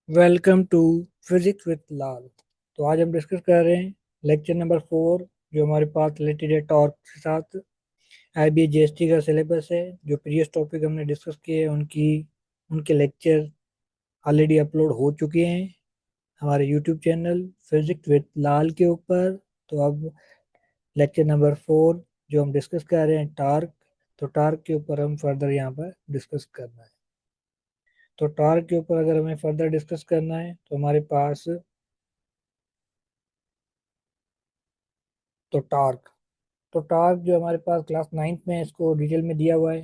Welcome to physics with लाल। तो आज हम डिस्कस कर रहे हैं लेक्चर नंबर 4, जो हमारे पास रिलेटेड है टॉर्क के साथ। IBJST का सिलेबस है। जो प्रीवियस टॉपिक हमने डिस्कस किए हैं उनके लेक्चर ऑलरेडी अपलोड हो चुके हैं हमारे यूट्यूब चैनल फिजिक्स विद लाल के ऊपर। तो अब लेक्चर नंबर 4 जो हम डिस्कस कर रहे हैं टॉर्क, तो टॉर्क के ऊपर हम फर्दर यहाँ पर डिस्कस करना है। तो टॉर्क के ऊपर अगर हमें फर्दर डिस्कस करना है तो हमारे पास तो टॉर्क जो हमारे पास क्लास 9th में इसको डिटेल में दिया हुआ है।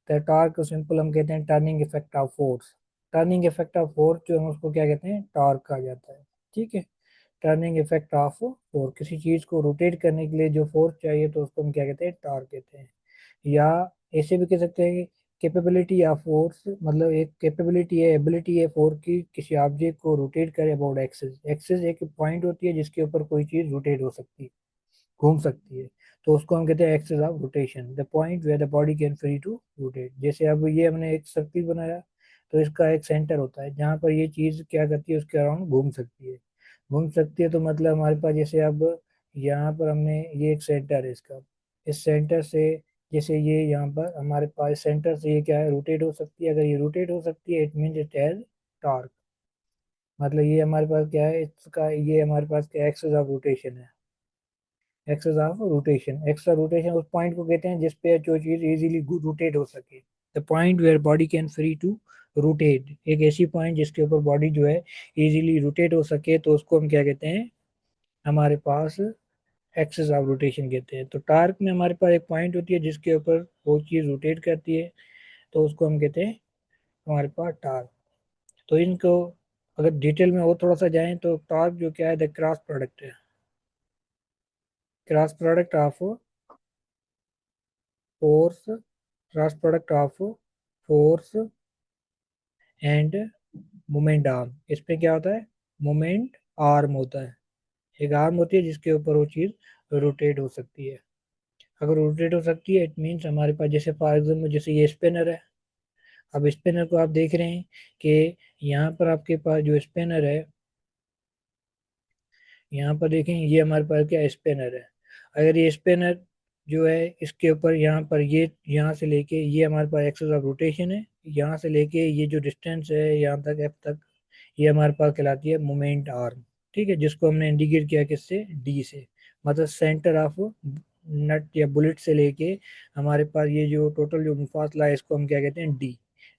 तो टॉर्क को सिंपल हम कहते हैं turning effect of force. Turning effect of force जो हम उसको क्या कहते हैं, टॉर्क कहा जाता है। ठीक है। टर्निंग इफेक्ट ऑफ फोर्स, किसी चीज को रोटेट करने के लिए जो फोर्स चाहिए तो उसको हम क्या कहते हैं, टॉर्क कहते हैं। या ऐसे भी कह सकते हैं कि कैपेबिलिटी ऑफ फोर्स, मतलब एक कैपेबिलिटी है, एबिलिटी है फोर्स की किसी ऑब्जेक्ट को रोटेट करे अबाउट एक्सिस। एक्सिस एक पॉइंट होती है जिसके ऊपर कोई चीज रोटेट हो सकती है, घूम सकती है। तो उसको हम कहते हैं axis of rotation, the point where the body can free to rotate. जैसे अब ये हमने एक सर्किल बनाया, तो इसका एक सेंटर होता है जहाँ पर ये चीज क्या करती है, उसके अराउंड घूम सकती है। घूम सकती है तो मतलब हमारे पास जैसे अब यहाँ पर हमने ये एक सेंटर है इसका, इस सेंटर से जैसे ये यहाँ पर हमारे पास सेंटर से ये क्या है, रोटेट हो सकती है। अगर ये रोटेट हो सकती है it mean it has torque. मतलब ये हमारे पास क्या है, इसका ये हमारे पास क्या एक्सिस ऑफ रोटेशन है। Axis of rotation, extra rotation उस पॉइंट को कहते हैं जिस पे जो चीज इजीली रोटेट हो सके। The point where body can free to rotate, एक ऐसी पॉइंट जिसके ऊपर बॉडी जो है इजीली रोटेट हो सके, तो उसको हम क्या कहते हैं, हमारे पास एक्सेस ऑफ रोटेशन कहते हैं। तो टार्क में हमारे पास एक पॉइंट होती है जिसके ऊपर वो चीज रोटेट करती है, तो उसको हम कहते हैं हमारे पास टार्क। तो इनको अगर डिटेल में और थोड़ा सा जाएं तो टार्क जो क्या है, द क्रॉस प्रोडक्ट है, cross product of force, cross product of force and moment arm. इसमें क्या होता है, मोमेंट आर्म होता है। एक आर्म होती है जिसके ऊपर वो चीज रोटेट हो सकती है। अगर रोटेट हो सकती है इट मीन्स हमारे पास, जैसे फॉर एग्जाम्पल जैसे ये स्पिनर है। अब स्पिनर को आप देख रहे हैं कि यहाँ पर आपके पास जो स्पिनर है, यहाँ पर देखें ये हमारे पास क्या स्पिनर है। अगर ये स्पिनर जो है इसके ऊपर यहाँ पर ये यहाँ से लेके ये हमारे पास एक्सिस ऑफ रोटेशन है, यहाँ से लेके ये जो डिस्टेंस है यहाँ तक एफ तक, ये हमारे पास कहलाती है मोमेंट आर्म। ठीक है, जिसको हमने इंडिकेट किया किससे, डी से। मतलब सेंटर ऑफ नट या बुलेट से लेके हमारे पास ये जो टोटल जो मुफासला है इसको हम क्या कहते हैं, डी।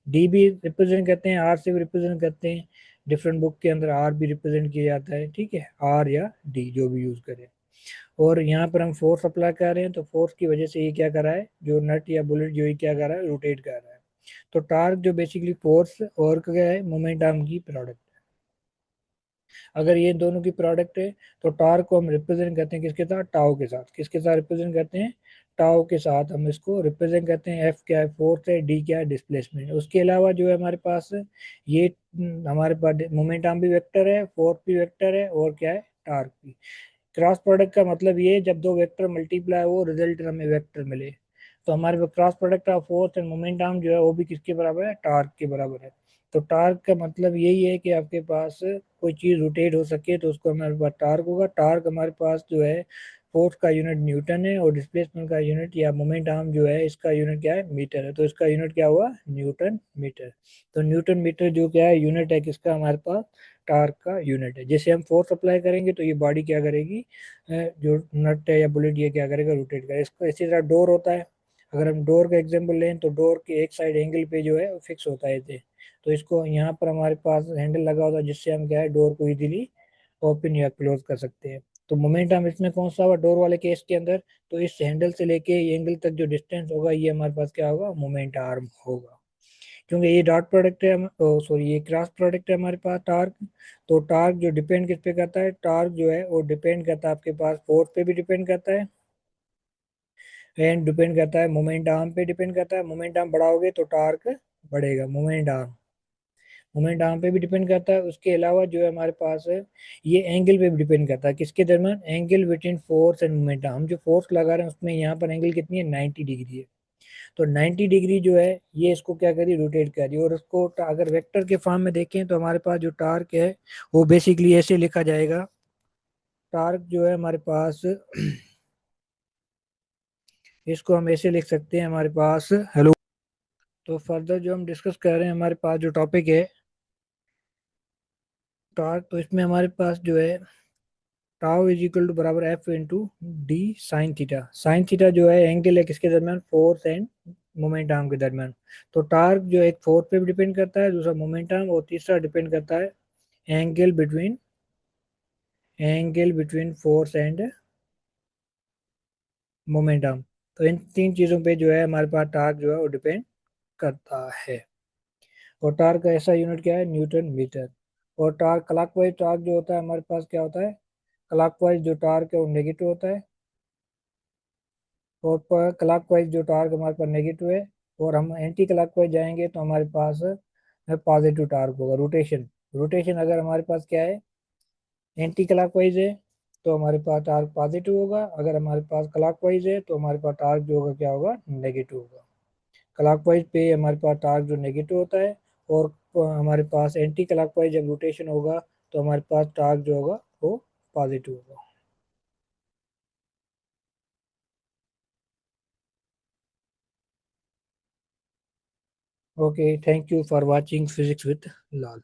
डी भी रिप्रेजेंट करते हैं, आर से भी रिप्रेजेंट करते हैं। डिफरेंट बुक के अंदर आर भी रिप्रेजेंट किया जाता है। ठीक है, आर या डी जो भी यूज करें। और यहाँ पर हम फोर्स अप्लाई कर रहे हैं, तो फोर्स की वजह से ये क्या कर रहा है, जो नट या बुलेट जो ये क्या कर रहा है, रोटेट कर रहा है। तो टार्क जो बेसिकली फोर्स और क्या है, मोमेंट आर्म की प्रोडक्ट। अगर ये दोनों की प्रोडक्ट है तो टार्क को हम रिप्रेजेंट करते हैं किसके साथ, टाउ के साथ। किसके साथ रिप्रेजेंट करते हैं, टाउ के साथ हम इसको रिप्रेजेंट करते हैं। एफ क्या है, फोर्स है, डी क्या है, डिस्प्लेसमेंट। उसके अलावा जो है हमारे पास ये हमारे पास मोमेंट आर्म भी वेक्टर है, फोर्स भी वेक्टर है, और क्या है, टार्क भी। क्रॉस प्रोडक्ट का मतलब ये है जब दो वेक्टर मल्टीप्लाई हो रिजल्ट हमें वेक्टर मिले। तो हमारे पास cross product of force and moment arm जो है वो भी किसके बराबर है, टार्क के बराबर है। तो टार्क का मतलब यही है कि आपके पास कोई चीज रोटेट हो सके तो उसको हमारे पास टार्क होगा। टार्क हमारे पास जो है फोर्स का यूनिट न्यूटन है, और डिस्प्लेसमेंट का यूनिट या मोमेंट आर्म जो है इसका यूनिट क्या है, मीटर है। तो इसका यूनिट क्या हुआ, न्यूटन मीटर। तो न्यूटन मीटर जो क्या है, यूनिट है किसका, हमारे पास टार्क का यूनिट है। जैसे हम फोर्स अप्लाई करेंगे तो ये बॉडी क्या करेगी, जो नट है या बुलेट ये क्या करेगा, रोटेट करेगा। इसको इसी तरह डोर होता है। अगर हम डोर का एग्जांपल लें तो डोर के एक साइड एंगल पे जो है फिक्स होता है इसे। तो इसको यहाँ पर हमारे पास हैंडल लगा होता है जिससे हम क्या है, डोर को इजीली ओपन या क्लोज कर सकते हैं। तो मोमेंटम इसमें कौन सा हुआ, डोर वाले केस के अंदर। तो इस हैंडल से लेके एंगल तक जो डिस्टेंस होगा ये हमारे पास क्या होगा, मोमेंट आर्म होगा। क्योंकि ये डॉट प्रोडक्ट है, सॉरी ये क्रॉस प्रोडक्ट है हमारे पास टार्क। तो टार्क जो डिपेंड किस पे करता है, टार्क जो है वो डिपेंड करता है आपके पास फोर्स पे भी डिपेंड करता है, एंड डिपेंड करता है मोमेंट आर्म पे डिपेंड करता है। मोमेंट आर्म बढ़ाओगे तो टार्क बढ़ेगा। मोमेंट आर्म पे भी डिपेंड करता है। उसके अलावा जो है हमारे पास है, ये एंगल पे भी डिपेंड करता है। किसके दरमियान, angle between force and moment arm. हम जो फोर्स लगा रहे हैं उसमें यहाँ पर एंगल कितनी है, 90 डिग्री है। तो 90 डिग्री जो है ये इसको क्या करी, रोटेट करी। और उसको अगर वेक्टर के फॉर्म में देखें तो हमारे पास जो टार्क है वो बेसिकली ऐसे लिखा जाएगा। टार्क जो है हमारे पास इसको हम ऐसे लिख सकते हैं हमारे पास, हेलो। तो फर्दर जो हम डिस्कस कर रहे हैं हमारे पास जो टॉपिक है टार्क, तो इसमें हमारे पास जो है टाउ इज इक्वल टू बराबर F into D sine theta. Sine theta जो है एंगल है किसके दरमियान, फोर्स एंड मोमेंट आर्म के दरमियान। तो टार्क जो एक फोर्स पे भी डिपेंड करता है, दूसरा मोमेंट आर्म, और तीसरा डिपेंड करता है angle between force and moment arm. तो इन तीन चीज़ों पे जो है हमारे पास टार्क जो है वो डिपेंड करता है। और टार्क का ऐसा यूनिट क्या है, न्यूटन मीटर। और टार्क क्लॉकवाइज टार्क जो होता है हमारे पास क्या होता है, क्लॉकवाइज जो टार्क है वो नेगेटिव होता है। और क्लॉकवाइज जो टार्क हमारे पास नेगेटिव है। और हम एंटी क्लॉकवाइज जाएंगे तो हमारे पास पॉजिटिव टार्क होगा। रोटेशन, रोटेशन अगर हमारे पास क्या है, एंटी क्लॉकवाइज है तो हमारे पास टार्क पॉजिटिव होगा। अगर हमारे पास क्लॉकवाइज है तो हमारे पास टार्क जो होगा क्या होगा, नेगेटिव होगा। क्लॉकवाइज पे हमारे पास टार्क जो नेगेटिव होता है, और हमारे पास एंटी क्लॉकवाइज जब रोटेशन होगा तो हमारे पास टार्क जो होगा वो पॉजिटिव होगा। Okay, thank you for watching physics with Lal.